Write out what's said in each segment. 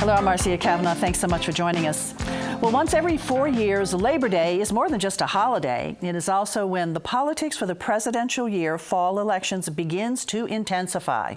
Hello, I'm Marcia Cavanaugh. Thanks so much for joining us. Well, once every 4 years, Labor Day is more than just a holiday. It is also when the politics for the presidential year fall elections begins to intensify.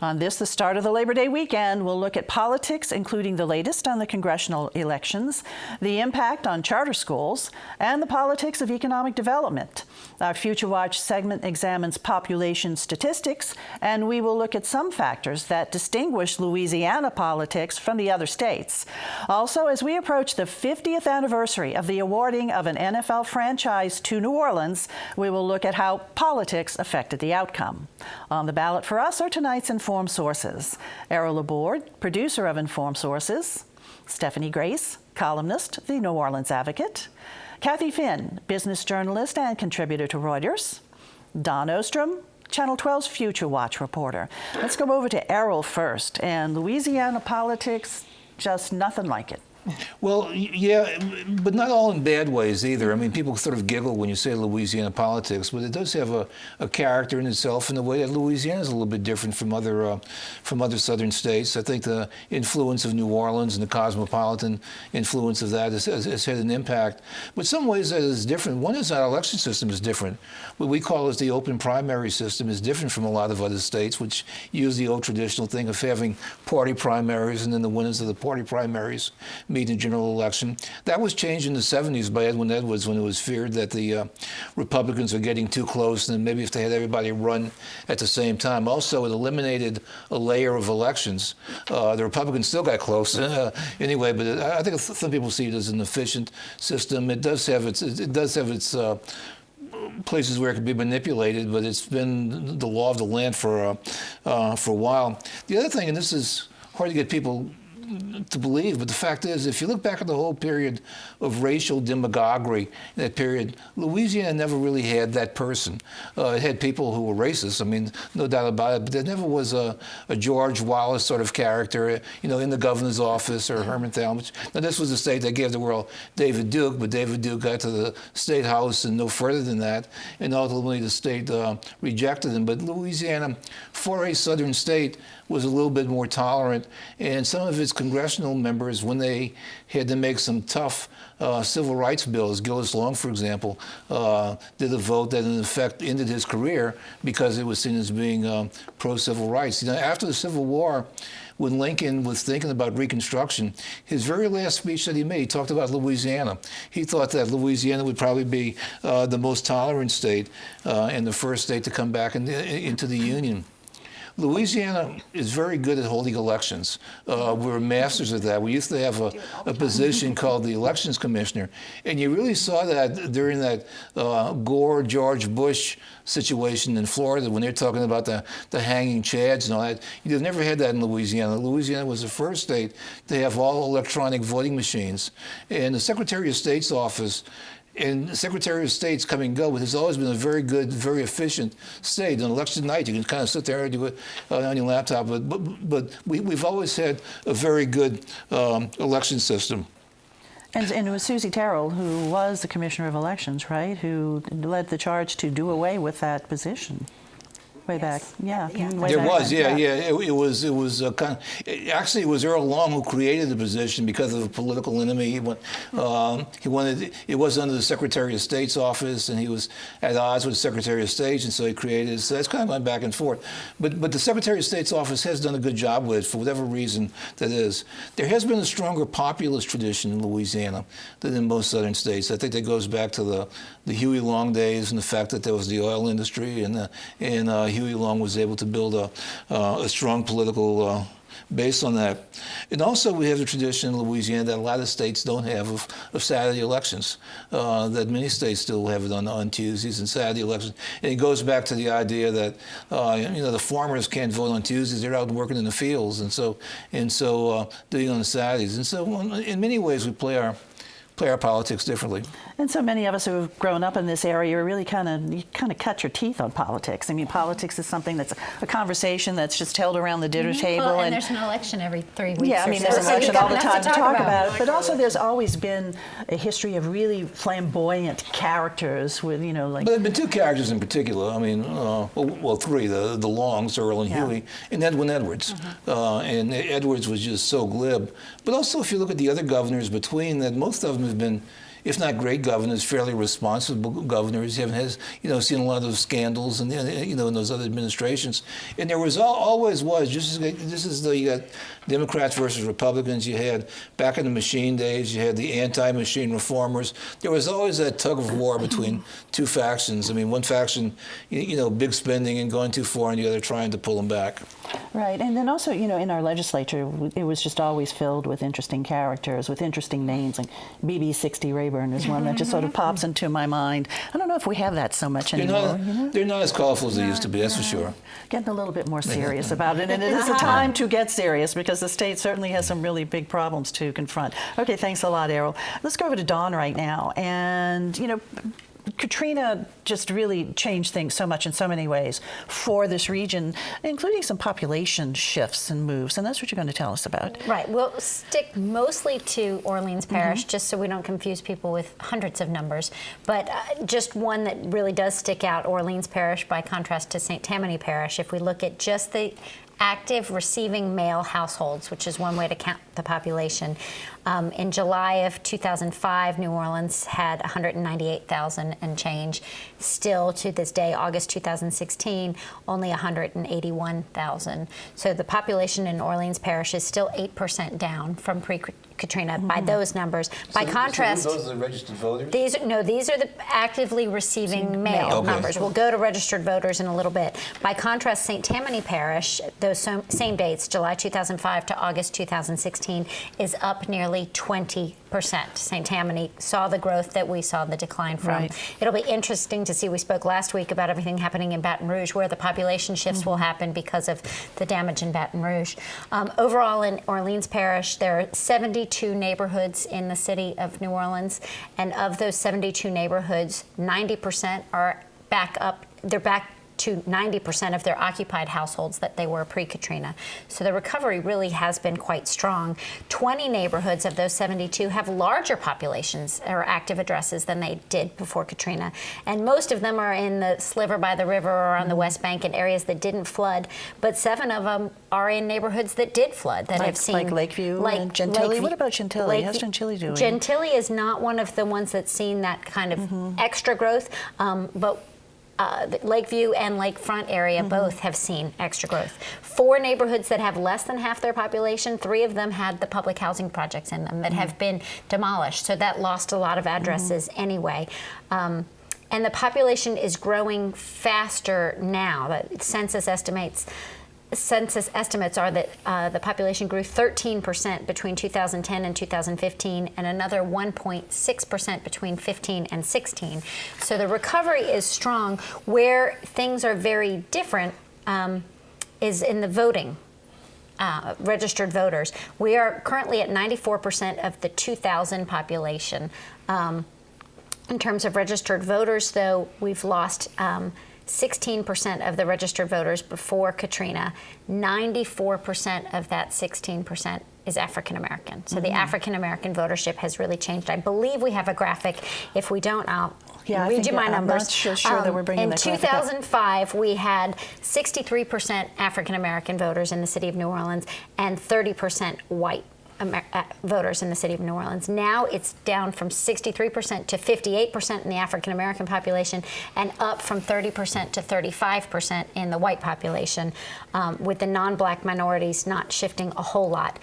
On this, the start of the Labor Day weekend, we'll look at politics, including the latest on the congressional elections, the impact on charter schools, and the politics of economic development. Our Future Watch segment examines population statistics, and we will look at some factors that distinguish Louisiana politics from the other states. Also, as we approach the 50th anniversary of the awarding of an NFL franchise to New Orleans, we will look at how politics affected the outcome. On the ballot for us are tonight's Informed Sources. Errol Laborde, producer of Informed Sources. Stephanie Grace, columnist, The New Orleans Advocate. Kathy Finn, business journalist and contributor to Reuters. Don Ostrom, Channel 12's Future Watch reporter. Let's go over to Errol first. And Louisiana politics, just nothing like it. Well, yeah, but not all in bad ways either. I mean, people sort of giggle when you say Louisiana politics, but it does have a character in itself in the way that Louisiana is a little bit different from other southern states. I think the influence of New Orleans and the cosmopolitan influence of that has had an impact. But some ways that is different. One is our election system is different. What we call as the open primary system is different from a lot of other states, which use the old traditional thing of having party primaries and then the winners of the party primaries meet in general election. That was changed in the 70s by Edwin Edwards when it was feared that the Republicans were getting too close, and maybe if they had everybody run at the same time. Also, it eliminated a layer of elections. The Republicans still got close anyway, but I think some people see it as an efficient system. It does have its places where it can be manipulated, but it's been the law of the land for a while. The other thing, and this is hard to get people to believe, but the fact is, if you look back at the whole period of racial demagoguery in that period, Louisiana never really had that person. It had people who were racist, I mean, no doubt about it, but there never was a George Wallace sort of character, in the governor's office or Herman Talmadge. Now, this was the state that gave the world David Duke, but David Duke got to the state house and no further than that, and ultimately the state rejected him. But Louisiana, for a southern state, was a little bit more tolerant, and some of its congressional members, when they had to make some tough civil rights bills, Gillis Long, for example, did a vote that in effect ended his career because it was seen as being pro-civil rights. After the Civil War, when Lincoln was thinking about Reconstruction, his very last speech that he made, he talked about Louisiana. He thought that Louisiana would probably be the most tolerant state and the first state to come back into the Union. Louisiana is very good at holding elections. We're masters of that. We used to have a position called the Elections Commissioner, and you really saw that during that Gore, George Bush situation in Florida when they're talking about the hanging chads and all that. You've never had that in Louisiana. Louisiana was the first state to have all electronic voting machines. And the Secretary of State's office and the Secretary of State's come and go, but it's always been a very good, very efficient state. On election night, you can kind of sit there and do it on your laptop, but we've always had a very good election system. And it was Susie Terrell, who was the Commissioner of Elections, right, who led the charge to do away with that position. Way back, yeah. There was, yeah. It was actually, it was Earl Long who created the position because of a political enemy. He wanted it was under the Secretary of State's office, and he was at odds with the Secretary of State, and so he created it. So that's kind of gone back and forth. But the Secretary of State's office has done a good job with it, for whatever reason that is. There has been a stronger populist tradition in Louisiana than in most southern states. I think that goes back to the Huey Long days and the fact that there was the oil industry, and Huey Long was able to build a strong political base on that. And also we have a tradition in Louisiana that a lot of states don't have of Saturday elections, that many states still have it on Tuesdays and Saturday elections. And it goes back to the idea that the farmers can't vote on Tuesdays, they're out working in the fields, and so doing it on Saturdays. And so in many ways we play our politics differently. And so many of us who have grown up in this area really kind of cut your teeth on politics. I mean, politics is something that's a conversation that's just held around the dinner table. Well, and there's an election every 3 weeks. Yeah, I mean, there's an so election all the time to talk about it. it. But also, there's always been a history of really flamboyant characters with, like. But there have been two characters in particular. I mean, well, three: the Longs, Earl and Huey, and Edwin Edwards. And Edwards was just so glib. But also, if you look at the other governors between that, most of them have been, if not great governors, fairly responsible governors. You haven't seen a lot of scandals in those other administrations. And there was always just as though you got Democrats versus Republicans. You had back in the machine days, you had the anti-machine reformers. There was always that tug of war between two factions. I mean, one faction, big spending and going too far, and the other trying to pull them back. Right, and then also, in our legislature, it was just always filled with interesting characters, with interesting names, like BB-60 Rayburn is one that just sort of pops into my mind. I don't know if we have that so much anymore. They're not as colorful as they used to be, that's for sure. Getting a little bit more serious about it, and it is a time to get serious because the state certainly has some really big problems to confront. Okay, thanks a lot, Errol. Let's go over to Dawn right now, and Katrina just really changed things so much in so many ways for this region, including some population shifts and moves, and that's what you're going to tell us about. Right. We'll stick mostly to Orleans Parish, just so we don't confuse people with hundreds of numbers, but just one that really does stick out, Orleans Parish, by contrast to St. Tammany Parish. If we look at just the active receiving male households, which is one way to count the population. In July of 2005, New Orleans had 198,000 and change. Still to this day, August 2016, only 181,000. So the population in Orleans Parish is still 8% down from pre-Katrina by those numbers. By contrast, those are the registered voters? these are the actively receiving male numbers. We'll go to registered voters in a little bit. By contrast, St. Tammany Parish, those same dates, July 2005 to August 2016, is up nearly 20%. St. Tammany saw the growth that we saw the decline from. Right. It'll be interesting to see. We spoke last week about everything happening in Baton Rouge, where the population shifts will happen because of the damage in Baton Rouge. Overall, in Orleans Parish, there are 72 neighborhoods in the city of New Orleans, and of those 72 neighborhoods, 90% are back up. They're back to 90% of their occupied households that they were pre-Katrina. So the recovery really has been quite strong. 20 neighborhoods of those 72 have larger populations or active addresses than they did before Katrina. And most of them are in the sliver by the river or on the West Bank in areas that didn't flood. But 7 of them are in neighborhoods that did flood, that have seen. Like Lakeview and Gentilly? What about Gentilly? How's Gentilly doing? Gentilly is not one of the ones that's seen that kind of extra growth, but Lakeview and Lakefront area both have seen extra growth. 4 neighborhoods that have less than half their population, 3 of them had the public housing projects in them that have been demolished. So that lost a lot of addresses anyway. And the population is growing faster now. The census estimates are that the population grew 13% between 2010 and 2015, and another 1.6% between 15 and 16. So the recovery is strong. Where things are very different is in the voting. Registered voters. We are currently at 94% of the 2,000 population. In terms of registered voters, though, we've lost 16% of the registered voters before Katrina. 94% of that 16% is African American. So the African American votership has really changed. I believe we have a graphic. If we don't, I'll read you my numbers. I'm not sure that we're bringing that graphic up. In 2005, we had 63% African American voters in the city of New Orleans and 30% white voters in the city of New Orleans. Now it's down from 63% to 58% in the African American population, and up from 30% to 35% in the white population, with the non-black minorities not shifting a whole lot.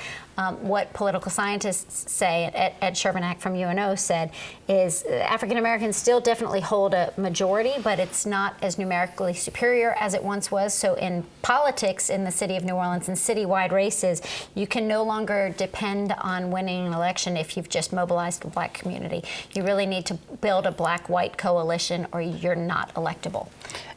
What political scientists say, Ed Sherbanak from UNO said, is African Americans still definitely hold a majority, but it's not as numerically superior as it once was. So in politics in the city of New Orleans and citywide races, you can no longer depend on winning an election if you've just mobilized the black community. You really need to build a black-white coalition or you're not electable.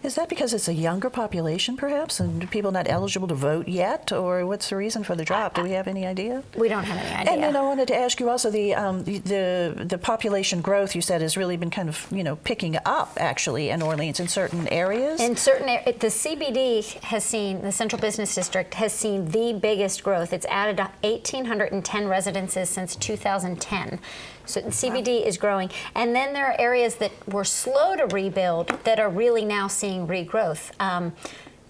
Is that because it's a younger population, perhaps, and people not eligible to vote yet, or what's the reason for the drop? Do we have any idea? idea? We don't have any idea. And then I wanted to ask you also the population growth you said has really been kind of picking up actually in Orleans in certain areas. In certain the CBD has seen, the Central Business District has seen the biggest growth. It's added 1,810 residences since 2010. So the CBD is growing. And then there are areas that were slow to rebuild that are really now seeing regrowth.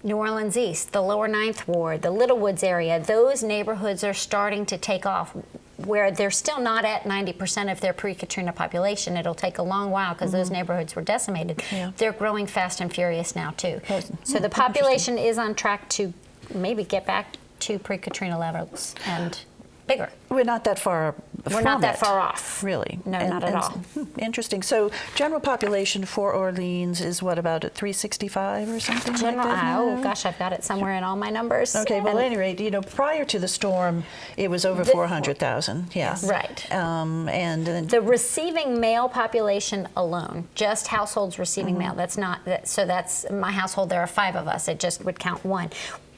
New Orleans East, the Lower Ninth Ward, the Little Woods area, those neighborhoods are starting to take off where they're still not at 90% of their pre-Katrina population. It'll take a long while because those neighborhoods were decimated. Yeah. They're growing fast and furious now too. So the population is on track to maybe get back to pre-Katrina levels and bigger. We're not that far We're not that far off. Really? No, not at all. Interesting. So general population for Orleans is what, about at 365 or something like that? Oh gosh, I've got it somewhere in all my numbers. Okay, well, at any rate, prior to the storm, it was over 400,000. Yeah. Right. And then the receiving mail population alone, just households receiving mail, that's not, so that's my household, there are 5 of us, it just would count 1.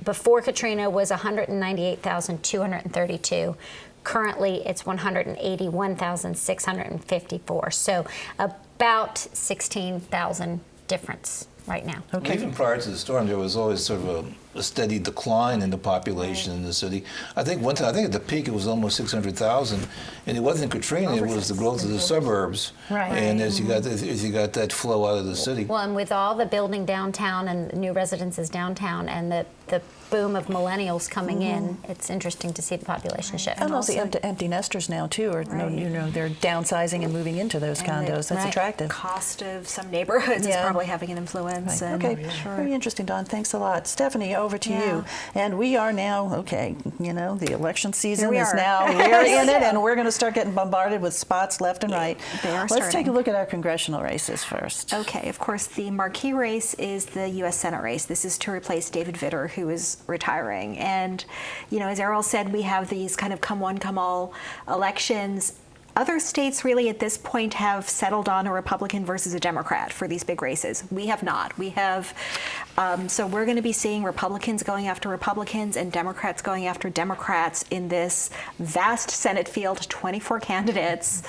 Before Katrina was 198,232. Currently, it's 181,654. So about 16,000 difference right now. Okay. Even prior to the storm, there was always sort of a steady decline in the population in the city. I think one time, I think at the peak it was almost 600,000, and it wasn't Katrina; it was the growth of the suburbs. Right. And as you got that flow out of the city. Well, and with all the building downtown and new residences downtown, and the boom of millennials coming in, it's interesting to see the population shift. And also empty nesters now too, or they're downsizing and moving into those condos. That's attractive. The cost of some neighborhoods is probably having an influence. Right. Okay, very interesting, Dawn. Thanks a lot. Stephanie, over to you. And we are now, the election season is now, we're in it, and we're going to start getting bombarded with spots left and right. They are Let's take a look at our congressional races first. Okay, of course, the marquee race is the U.S. Senate race. This is to replace David Vitter, who is retiring. And, as Errol said, we have these kind of come one, come all elections. Other states really at this point have settled on a Republican versus a Democrat for these big races. We have not. We have, so we're going to be seeing Republicans going after Republicans and Democrats going after Democrats in this vast Senate field, 24 candidates.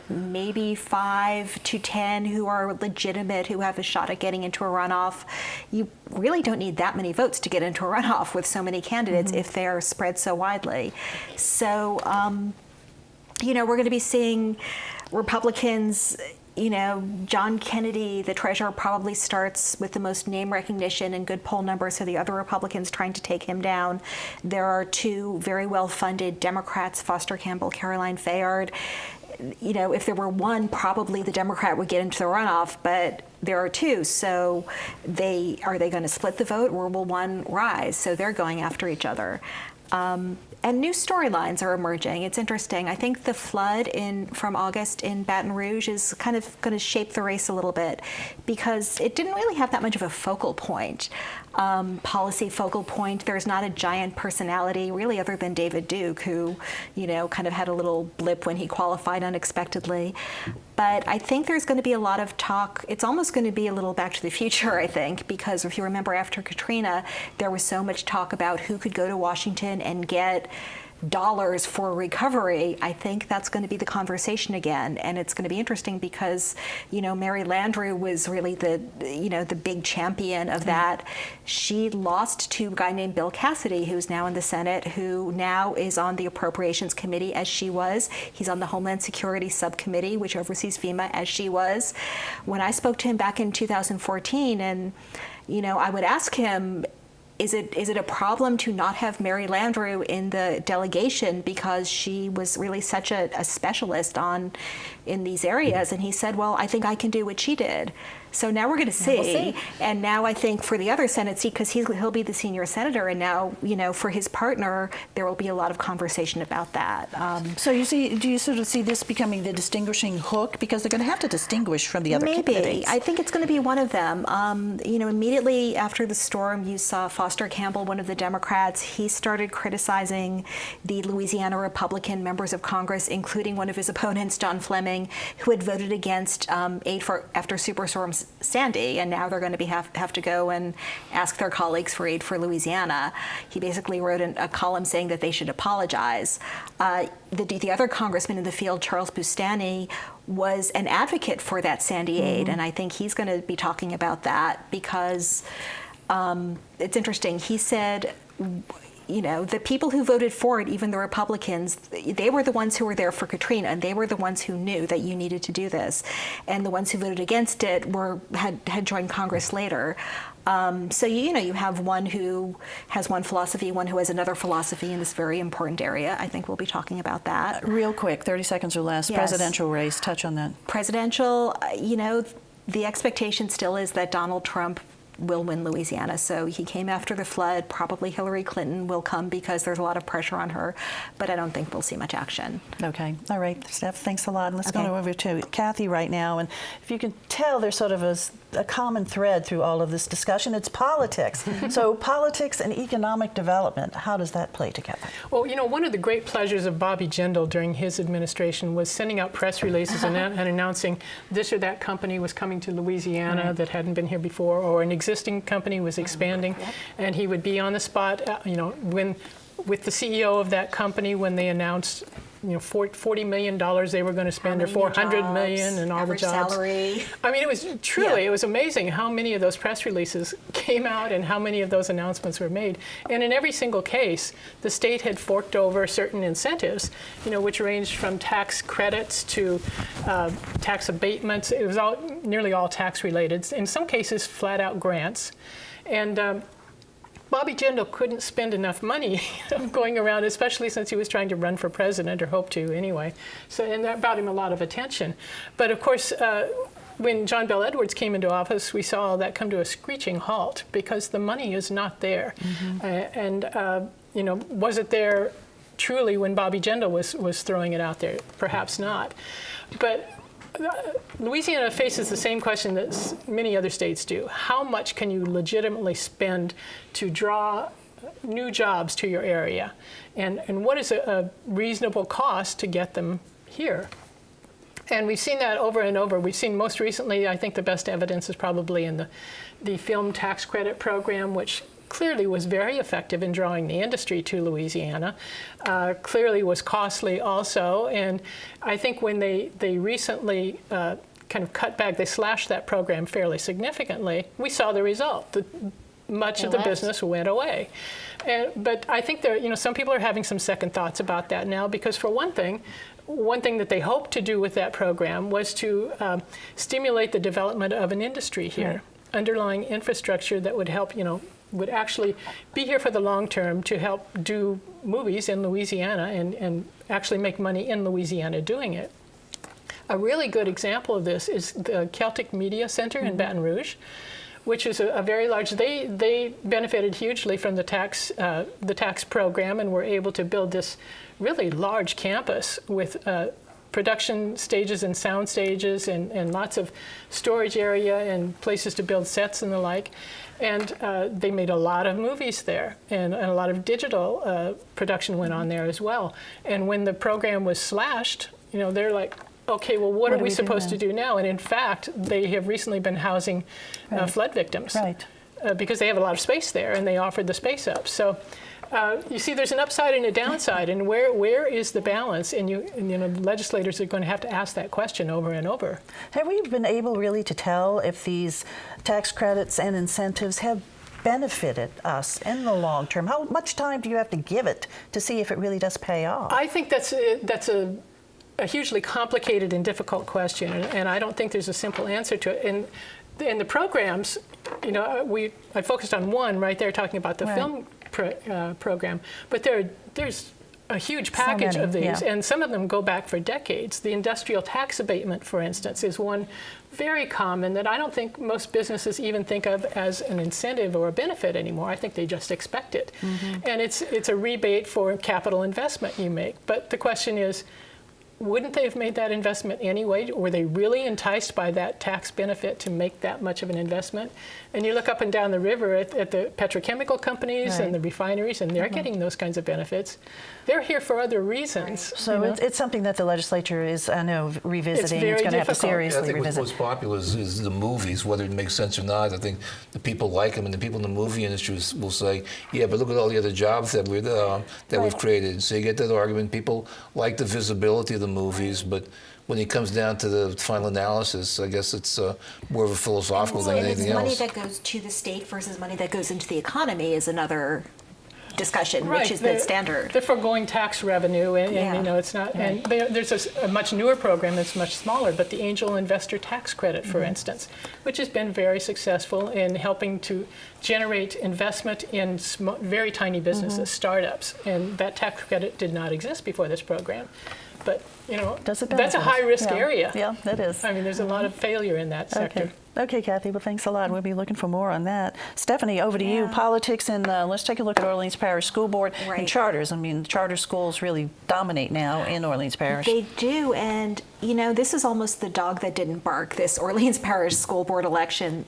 Maybe 5 to 10 who are legitimate, who have a shot at getting into a runoff. You really don't need that many votes to get into a runoff with so many candidates if they are spread so widely. So, we're going to be seeing Republicans, John Kennedy, the treasurer, probably starts with the most name recognition and good poll numbers, so the other Republicans trying to take him down. There are 2 very well-funded Democrats, Foster Campbell, Caroline Fayard. If there were one, probably the Democrat would get into the runoff, but there are 2. So are they going to split the vote, or will one rise? So they're going after each other. And new storylines are emerging. It's interesting. I think the flood from August in Baton Rouge is kind of going to shape the race a little bit, because it didn't really have that much of a focal point, policy focal point. There's not a giant personality really other than David Duke, who, kind of had a little blip when he qualified unexpectedly. But I think there's going to be a lot of talk. It's almost going to be a little Back to the Future, I think, because if you remember after Katrina, there was so much talk about who could go to Washington and get dollars for recovery. I think that's going to be the conversation again, and it's going to be interesting because, Mary Landrieu was really the big champion of that. She lost to a guy named Bill Cassidy, who's now in the Senate, who now is on the Appropriations Committee as she was. He's on the Homeland Security Subcommittee, which oversees FEMA, as she was. When I spoke to him back in 2014, and I would ask him, Is it a problem to not have Mary Landrieu in the delegation because she was really such a specialist in these areas? And he said, well, I think I can do what she did. So now we're going to see. We'll see. And now I think for the other Senate seat, because he'll be the senior senator, and now, for his partner, there will be a lot of conversation about that. So do you sort of see this becoming the distinguishing hook? Because they're going to have to distinguish from the other candidates. Maybe. I think it's going to be one of them. Immediately after the storm, you saw Foster Campbell, one of the Democrats. He started criticizing the Louisiana Republican members of Congress, including one of his opponents, John Fleming, who had voted against aid after Superstorm since Sandy, and now they're going to have to go and ask their colleagues for aid for Louisiana. He basically wrote a column saying that they should apologize. The other congressman in the field, Charles Boustany, was an advocate for that Sandy aid, and I think he's going to be talking about that because it's interesting. He said, the people who voted for it, even the Republicans, they were the ones who were there for Katrina, and they were the ones who knew that you needed to do this. And the ones who voted against it had joined Congress later. So you have one who has one philosophy, one who has another philosophy in this very important area. I think we'll be talking about that. Real quick, 30 seconds or less. Yes. Presidential race, touch on that. Presidential, the expectation still is that Donald Trump will win Louisiana. So he came after the flood. Probably Hillary Clinton will come because there's a lot of pressure on her, but I don't think we'll see much action. Okay. All right, Steph, thanks a lot. And let's Okay. go over to Kathy right now. And if you can tell, there's sort of a common thread through all of this discussion. It's politics. So politics and economic development, how does that play together? Well, one of the great pleasures of Bobby Jindal during his administration was sending out press releases and announcing this or that company was coming to Louisiana that hadn't been here before, or an existing company was expanding, and he would be on the spot, with the CEO of that company when they announced, $40 million they were going to spend, or $400 million, and all the jobs. Salary. I mean, it was truly, it was amazing how many of those press releases came out and how many of those announcements were made. And in every single case, the state had forked over certain incentives, which ranged from tax credits to tax abatements. It was nearly all tax related. In some cases, flat out grants. And Bobby Jindal couldn't spend enough money going around, especially since he was trying to run for president, or hoped to anyway. And that brought him a lot of attention. But of course, when John Bell Edwards came into office, we saw all that come to a screeching halt because the money is not there. Was it there truly when Bobby Jindal was throwing it out there? Perhaps not. But Louisiana faces the same question that many other states do. How much can you legitimately spend to draw new jobs to your area? And what is a reasonable cost to get them here? And we've seen that over and over. We've seen most recently, I think the best evidence is probably in the film tax credit program, which clearly was very effective in drawing the industry to Louisiana, clearly was costly also. And I think when they recently kind of cut back, they slashed that program fairly significantly, we saw the result. Much of the business went away. But I think some people are having some second thoughts about that now, because for one thing that they hoped to do with that program was to stimulate the development of an industry here, underlying infrastructure that would help, would actually be here for the long term to help do movies in Louisiana and actually make money in Louisiana doing it. A really good example of this is the Celtic Media Center in Baton Rouge, which is a very large. They benefited hugely from the tax program and were able to build this really large campus with production stages and sound stages and lots of storage area and places to build sets and the like. And they made a lot of movies there, and a lot of digital production went on there as well. And when the program was slashed, they're like, okay, well, what are we supposed to do now? And in fact, they have recently been housing flood victims because they have a lot of space there, and they offered the space up. So you see, there's an upside and a downside, and where is the balance? And legislators are going to have to ask that question over and over. Have we been able really to tell if these tax credits and incentives have benefited us in the long term? How much time do you have to give it to see if it really does pay off? I think that's a hugely complicated and difficult question, and I don't think there's a simple answer to it. And the programs, I focused on one right there, talking about the film program, but there's a huge package of these, and some of them go back for decades. The industrial tax abatement, for instance, is one very common that I don't think most businesses even think of as an incentive or a benefit anymore. I think they just expect it. And it's a rebate for capital investment you make. But the question is, wouldn't they have made that investment anyway? Were they really enticed by that tax benefit to make that much of an investment? And you look up and down the river at the petrochemical companies and the refineries, and they're getting those kinds of benefits. They're here for other reasons. So it's something that the legislature is, I know, revisiting. It's very going to have to difficult. seriously I think revisit. what's popular is the movies, whether it makes sense or not. I think the people like them, and the people in the movie industry will say, yeah, but look at all the other jobs that we've created. So you get that argument. People like the visibility of the movies, but when it comes down to the final analysis, I guess it's more of a philosophical than anything else. Money that goes to the state versus money that goes into the economy is another discussion, Right. which is the standard. They're foregoing tax revenue, and you know, it's not. And there's a much newer program that's much smaller, but the Angel Investor Tax Credit, for instance, which has been very successful in helping to generate investment in very tiny businesses, startups, and that tax credit did not exist before this program. But you know, Does it that's a benefit us? high-risk area. Yeah, that is. I mean, there's a lot of failure in that sector. Okay, Kathy, well, thanks a lot. We'll be looking for more on that. Stephanie, over to you. Politics, and let's take a look at Orleans Parish School Board and charters. I mean, charter schools really dominate now in Orleans Parish. They do, and you know, this is almost the dog that didn't bark, this Orleans Parish School Board election.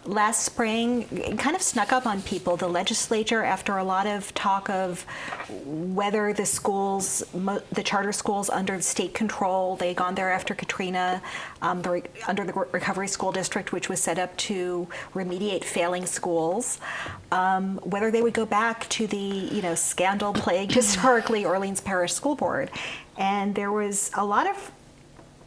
Last spring, it kind of snuck up on people. The legislature, after a lot of talk of whether the schools, the charter schools under state control, they had gone there after Katrina, under the Recovery School District, which was set up to remediate failing schools, whether they would go back to the scandal-plagued historically Orleans Parish School Board. And there was a lot of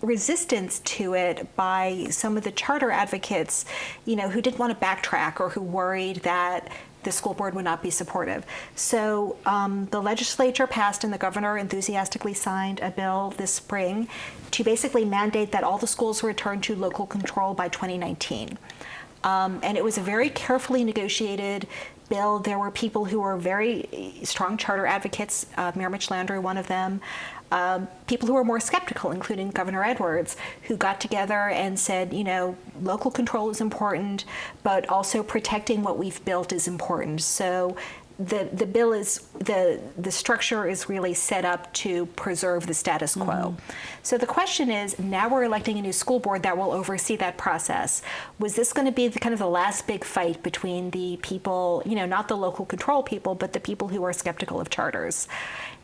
resistance to it by some of the charter advocates, who didn't want to backtrack or who worried that the school board would not be supportive. So the legislature passed and the governor enthusiastically signed a bill this spring to basically mandate that all the schools return to local control by 2019. And it was a very carefully negotiated bill. There were people who were very strong charter advocates, Mayor Mitch Landry, one of them, people who were more skeptical, including Governor Edwards, who got together and said, local control is important, but also protecting what we've built is important. So the bill is, the structure is really set up to preserve the status quo. So the question is, now we're electing a new school board that will oversee that process. Was this going to be the kind of the last big fight between the people, not the local control people, but the people who are skeptical of charters?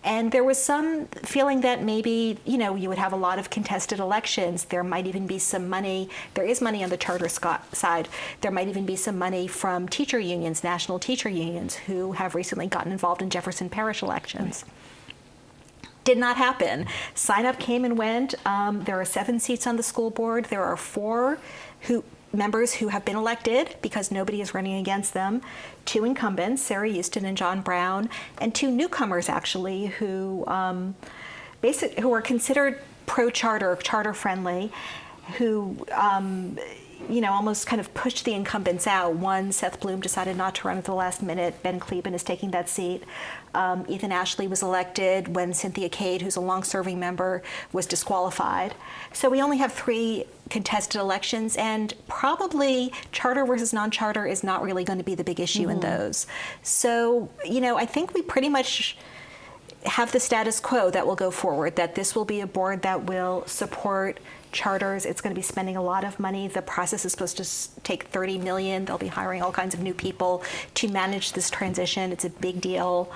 And there was some feeling that maybe, you would have a lot of contested elections. There might even be some money. There is money on the charter side. There might even be some money from teacher unions, national teacher unions, who have recently gotten involved in Jefferson Parish elections. Did not happen. Sign up came and went. There are 7 seats on the school board. There are 4 members who have been elected because nobody is running against them, 2 incumbents, Sarah Houston and John Brown, and 2 newcomers actually who are considered pro-charter, charter-friendly, who almost kind of pushed the incumbents out. One, Seth Bloom, decided not to run at the last minute. Ben Kleben is taking that seat. Ethan Ashley was elected when Cynthia Cade, who's a long-serving member, was disqualified. So we only have 3 contested elections, and probably charter versus non-charter is not really going to be the big issue in those. So, I think we pretty much have the status quo that will go forward, that this will be a board that will support charters. It's going to be spending a lot of money. The process is supposed to take $30 million. They'll be hiring all kinds of new people to manage this transition. It's a big deal,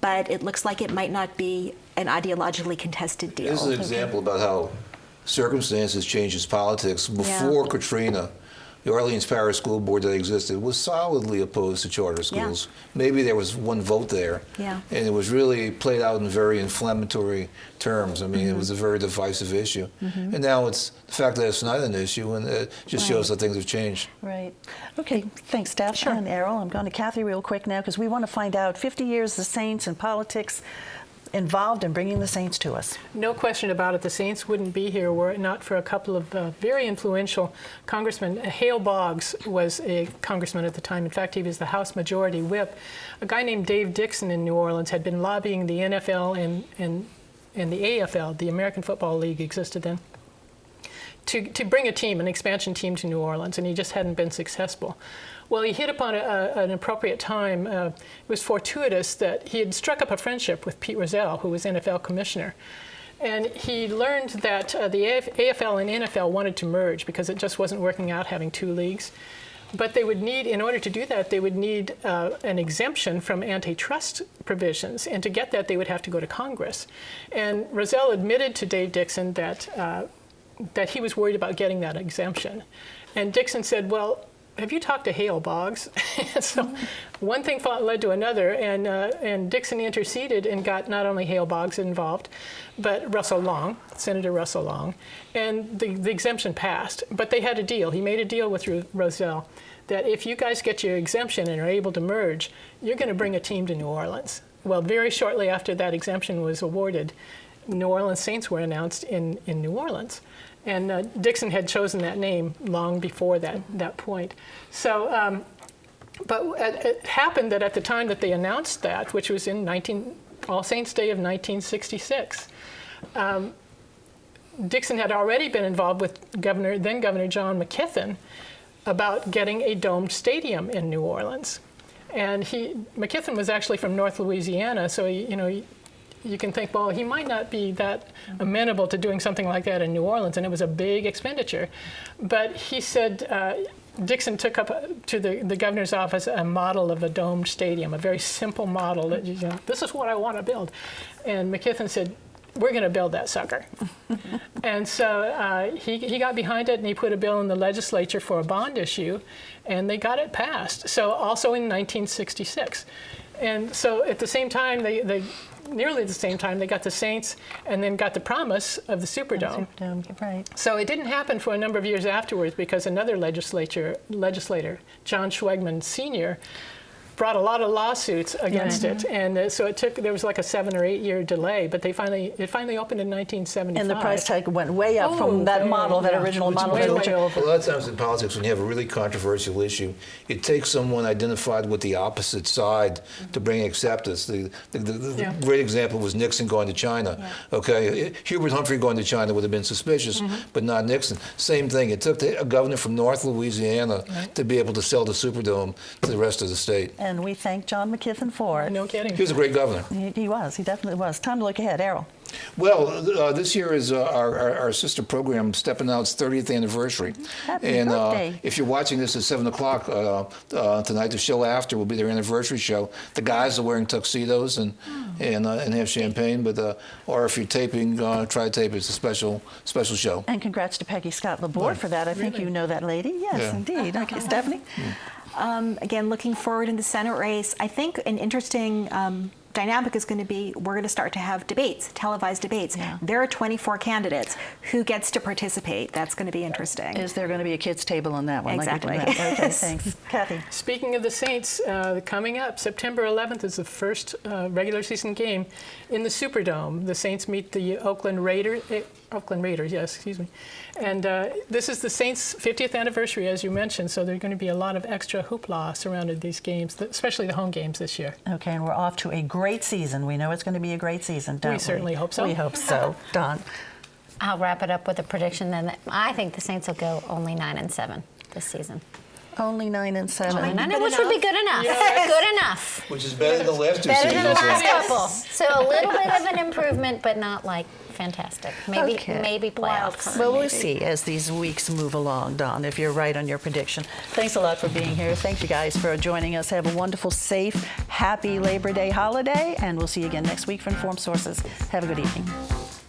but it looks like it might not be an ideologically contested deal. This is an example about how circumstances changes politics. Before Katrina, the Orleans Parish School Board that existed was solidly opposed to charter schools. Maybe there was 1 vote there, and it was really played out in very inflammatory terms. I mean, it was a very divisive issue. And now it's the fact that it's not an issue, and it just shows that things have changed. Right. Okay, thanks, Steph and Errol. I'm going to Kathy real quick now because we want to find out 50 years the Saints and politics involved in bringing the Saints to us. No question about it. The Saints wouldn't be here were it not for a couple of very influential congressmen. Hale Boggs was a congressman at the time. In fact, he was the House Majority Whip. A guy named Dave Dixon in New Orleans had been lobbying the NFL and the AFL, the American Football League existed then, to bring a team, an expansion team to New Orleans, and he just hadn't been successful. Well, he hit upon an appropriate time. It was fortuitous that he had struck up a friendship with Pete Rozelle, who was NFL commissioner. And he learned that the AFL and NFL wanted to merge because it just wasn't working out having 2 leagues. But they would need, in order to do that, they would need an exemption from antitrust provisions. And to get that, they would have to go to Congress. And Rozelle admitted to Dave Dixon that he was worried about getting that exemption. And Dixon said, well, have you talked to Hale Boggs? So one thing led to another, and Dixon interceded and got not only Hale Boggs involved, but Russell Long, Senator Russell Long, and the exemption passed. But they had a deal. He made a deal with Rozelle that if you guys get your exemption and are able to merge, you're going to bring a team to New Orleans. Well, very shortly after that exemption was awarded, New Orleans Saints were announced in New Orleans. And Dixon had chosen that name long before that point. So, but it happened that at the time that they announced that, which was in All Saints Day of 1966, Dixon had already been involved with then Governor John McKithen about getting a domed stadium in New Orleans. And McKithen was actually from North Louisiana, so you can think, well, he might not be that amenable to doing something like that in New Orleans, and it was a big expenditure. But he said, Dixon took up to the governor's office a model of a domed stadium, a very simple model that, this is what I want to build. And McKithen said, we're going to build that sucker. And so he got behind it, and he put a bill in the legislature for a bond issue, and they got it passed. So also in 1966. And so at the same time, nearly the same time, they got the Saints and then got the promise of the Superdome. Right. So it didn't happen for a number of years afterwards because another legislator, John Schwegman Sr., brought a lot of lawsuits against it, and so there was like a 7 or 8 year delay, but it finally opened in 1975. And the price tag went way up from that model, that original model. Way over. A lot of times in politics, when you have a really controversial issue, it takes someone identified with the opposite side to bring acceptance. The great example was Nixon going to China. Yeah. Okay, Hubert Humphrey going to China would have been suspicious, but not Nixon. Same thing. It took a governor from North Louisiana to be able to sell the Superdome to the rest of the state. And we thank John McKithen for it. No kidding. He was a great governor. He was. He definitely was. Time to look ahead. Errol. Well, this year is our sister program, Steppin' Out's 30th anniversary. Happy birthday. If you're watching this at 7 o'clock tonight, the show after will be their anniversary show. The guys are wearing tuxedos and have champagne, but or if you're taping, try to tape. It's a special show. And congrats to Peggy Scott Laborde for that. I think you know that lady. Yes, indeed. Okay, Stephanie? Again, looking forward in the Senate race, I think an interesting dynamic is going to be we're going to start to have debates, televised debates. Yeah. There are 24 candidates. Who gets to participate? That's going to be interesting. Is there going to be a kids' table on that one? Exactly. Like we did that? Okay, thanks. Kathy? Speaking of the Saints, coming up, September 11th is the first regular season game in the Superdome. The Saints meet the Oakland Raiders, yes, excuse me. And this is the Saints' 50th anniversary, as you mentioned, so there's going to be a lot of extra hoopla surrounding these games, especially the home games this year. Okay, and we're off to a great season. We know it's going to be a great season, don't we? We certainly hope so. We hope so. Don? I'll wrap it up with a prediction then. I think the Saints will go only 9-7 this season. Only 9-7. Which would be good enough. Yes. Good enough. Which is better than the last two Better seasons. than the last couple. So a little bit of an improvement, but not like fantastic. Maybe playoffs. Well, we'll see as these weeks move along, Don, if you're right on your prediction. Thanks a lot for being here. Thank you guys for joining us. Have a wonderful, safe, happy Labor Day holiday, and we'll see you again next week for Informed Sources. Have a good evening.